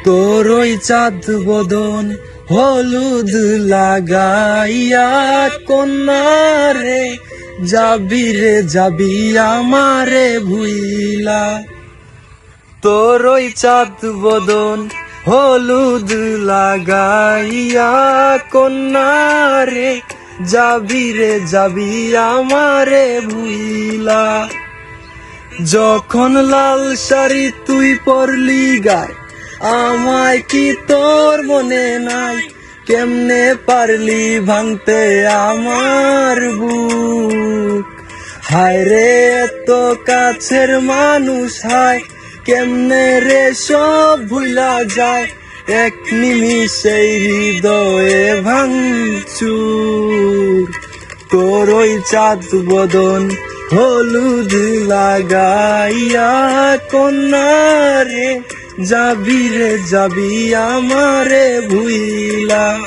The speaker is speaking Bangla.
তোর ওই চাঁদ বদন হলুদ লাগাইয়া কন্যারে যাবি রে যাবি আমারে ভুইলা। তোর ওই চাঁদ বদন হলুদ লাগাইয়া কন্যারে যাবি রে যাবি আমারে ভুইলা। যখন লাল শাড়ি তুই পরলি গায় আমায় কি তোর মনে নাই? কেমনে পারলি ভাঙতে আমার বুক? হায় রে এত কাছের মানুষ হায় কেমনে রে সব ভুলা যায়? এক নিমিষেই হৃদয়ে ভাঙচুর। তোর ওই চাঁদ বদন হলুদ লাগাইয়া কন্যারে যাবি রে যাবি আমারে ভুইলা।